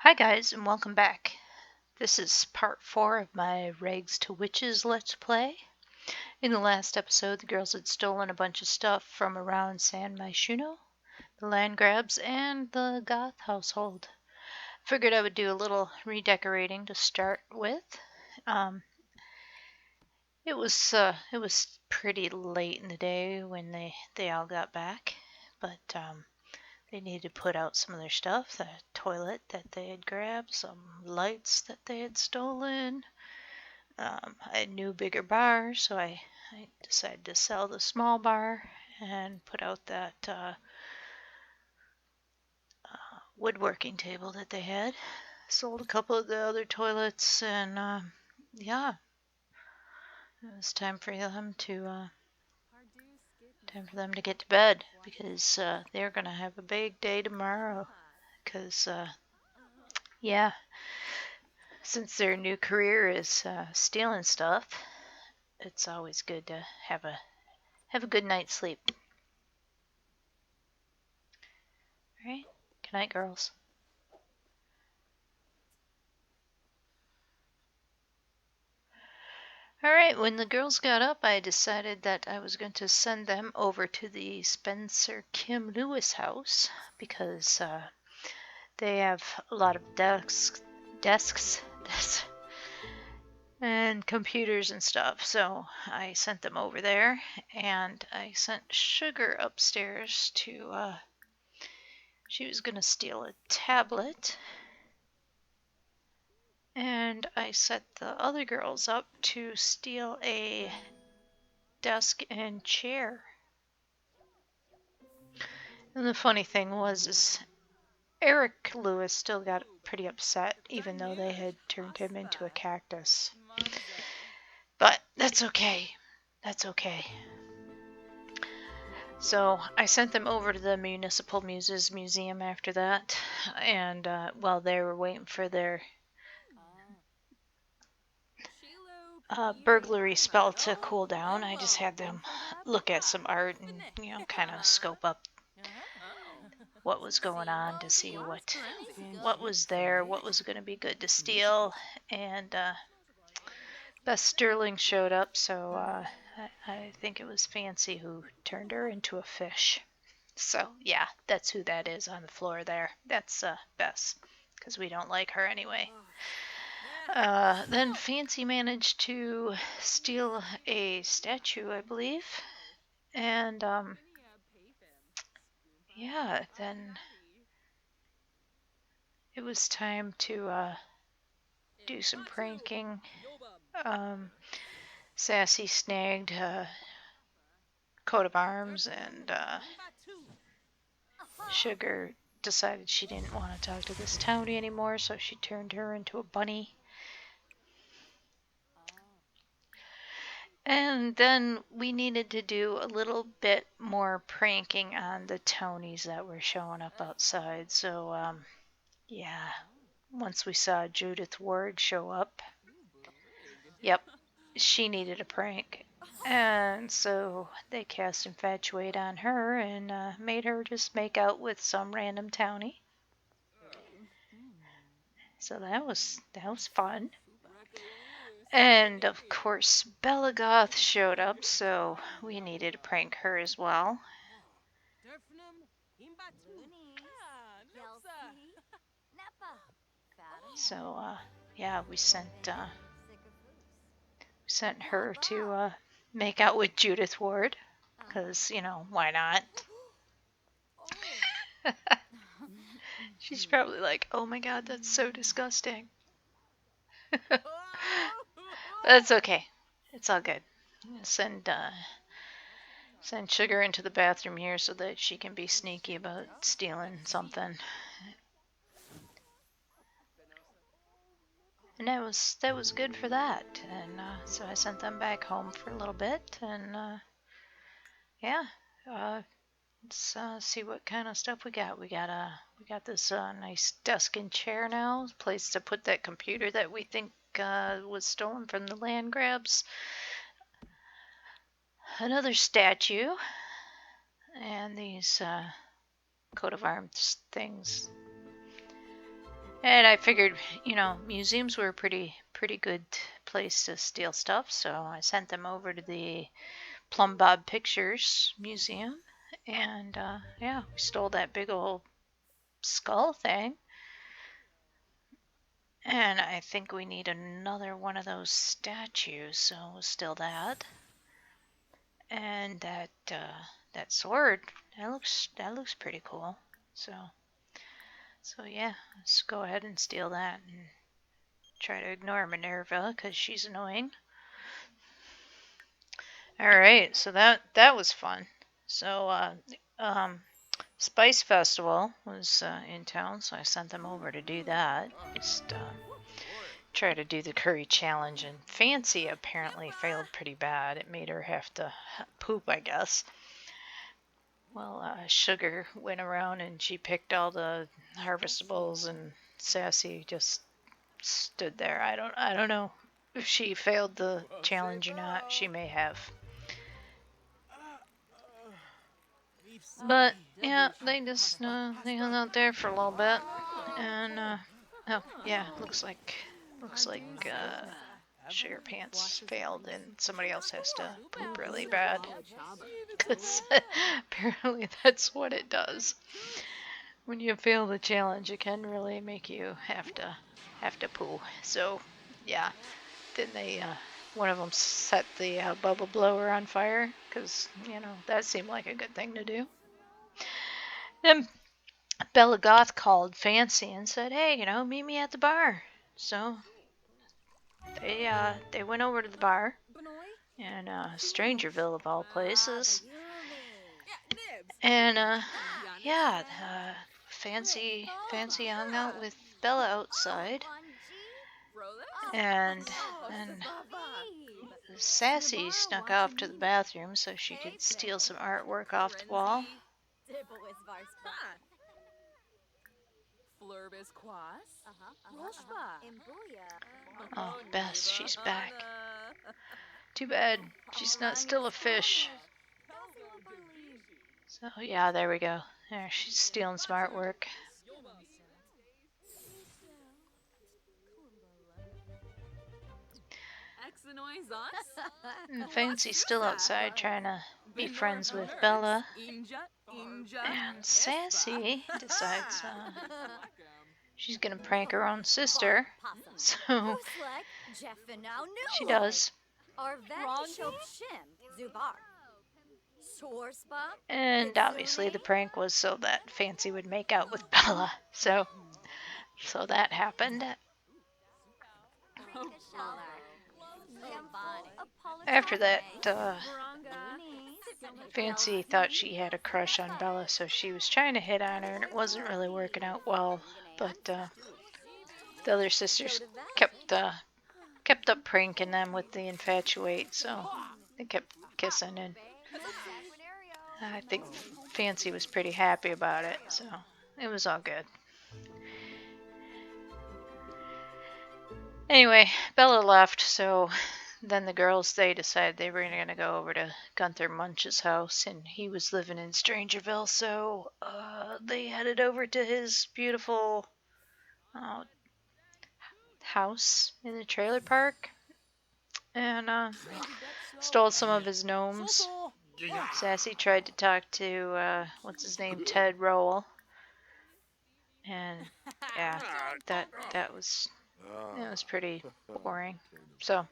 Hi guys and welcome back. This is part 4 of my Rags to Witches Let's Play. In the last episode, the girls had stolen a bunch of stuff from around San Myshuno, the land grabs, and the Goth household. Figured I would do a little redecorating to start with. It was pretty late in the day when they all got back, but they needed to put out some of their stuff, the toilet that they had grabbed, some lights that they had stolen. I had a new, bigger bar, so I decided to sell the small bar and put out that woodworking table that they had. Sold a couple of the other toilets, and yeah, it was time for them to get to bed because they're gonna have a big day tomorrow. Because yeah, since their new career is stealing stuff, it's always good to have a good night's sleep. All right, good night, girls. All right, when the girls got up, I decided that I was going to send them over to the Spencer Kim Lewis house because they have a lot of desks, and computers and stuff. So I sent them over there, and I sent Sugar upstairs to. She was going to steal a tablet. And I set the other girls up to steal a desk and chair. And the funny thing is Eric Lewis still got pretty upset, even though they had turned him into a cactus. But that's okay. That's okay. So I sent them over to the Municipal Muses Museum after that, and while they were waiting for their burglary spell to cool down, I just had them look at some art and, kind of scope up what was going on to see what was there, what was going to be good to steal, and Beth Sterling showed up, so I think it was Fancy who turned her into a fish. So yeah, that's who that is on the floor there. That's Bess, because we don't like her anyway. Then Fancy managed to steal a statue, I believe, and yeah, then it was time to do some pranking. Sassy snagged a coat of arms, and Sugar decided she didn't want to talk to this townie anymore, so she turned her into a bunny. And then we needed to do a little bit more pranking on the townies that were showing up outside. So, yeah, once we saw Judith Ward show up, yep, she needed a prank. And so they cast Infatuate on her and made her just make out with some random townie. So that was fun. And of course, Belagoth showed up, so we needed to prank her as well. So, yeah, we sent her to make out with Judith Ward, because, why not? She's probably like, oh my god, that's so disgusting. That's okay. It's all good. Send Sugar into the bathroom here so that she can be sneaky about stealing something. And that was good for that. And so I sent them back home for a little bit, and yeah, let's see what kind of stuff we got. We got this nice desk and chair now, place to put that computer that we think was stolen from the land grabs. Another statue, and these coat of arms things. And I figured, museums were a pretty good place to steal stuff, so I sent them over to the Plum Bob Pictures Museum, and yeah, we stole that big old skull thing. And I think we need another one of those statues, so we'll steal that. And that sword, that looks pretty cool. So yeah, let's go ahead and steal that and try to ignore Minerva because she's annoying. All right, so that was fun. So Spice Festival was in town, so I sent them over to do that. Just try to do the curry challenge, and Fancy apparently failed pretty bad. It made her have to poop, I guess. Well, Sugar went around and she picked all the harvestables, and Sassy just stood there. I don't know if she failed the challenge or not. She may have. But yeah, they just they hung out there for a little bit, and oh yeah, looks like Sugar Pants failed, and somebody else has to poop really bad, because apparently that's what it does. When you fail the challenge, it can really make you have to poo. So yeah, then they one of them set the bubble blower on fire because that seemed like a good thing to do. Then Bella Goth called Fancy and said, "Hey, meet me at the bar." So they went over to the bar in Strangerville of all places, and yeah, Fancy hung out with Bella outside, and then Sassy snuck off to the bathroom so she could steal some artwork off the wall. Oh, Bess, she's back. Too bad she's not still a fish. So yeah, there we go. There, she's stealing some artwork. And Fancy's still outside trying to be friends with Bella. And Sassy decides she's gonna prank her own sister. So she does. And obviously the prank was so that Fancy would make out with Bella. So that happened. After that, Fancy thought she had a crush on Bella, so she was trying to hit on her, and it wasn't really working out well. But the other sisters kept up pranking them with the infatuate, so they kept kissing, and I think Fancy was pretty happy about it, so it was all good. Anyway, Bella left, so then the girls, they decided they were going to go over to Gunther Munch's house, and he was living in Strangerville, so they headed over to his beautiful house in the trailer park and stole some of his gnomes. Sassy tried to talk to what's his name, Ted Rowell, and yeah, that was pretty boring. So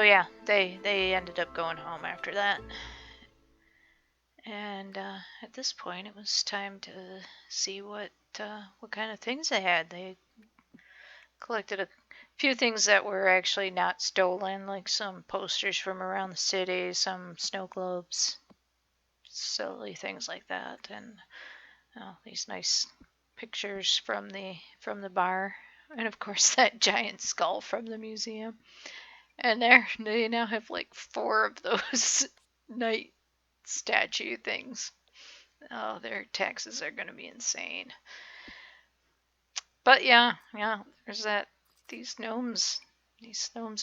yeah, they ended up going home after that. And at this point, it was time to see what kind of things they had. They collected a few things that were actually not stolen, like some posters from around the city, some snow globes, silly things like that, and these nice pictures from the bar, and of course that giant skull from the museum. And they now have like 4 of those night statue things. Oh, their taxes are going to be insane. But yeah, there's that. These gnomes,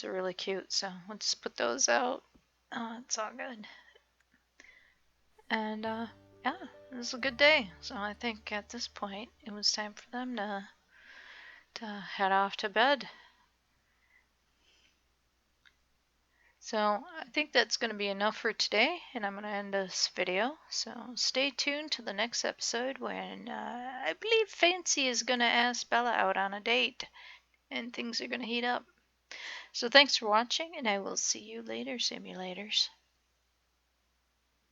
are really cute, so we'll just put those out. It's all good. And yeah, it was a good day. So I think at this point it was time for them to head off to bed. So I think that's going to be enough for today, and I'm going to end this video. So stay tuned to the next episode when I believe Fancy is going to ask Bella out on a date, and things are going to heat up. So thanks for watching, and I will see you later, simulators.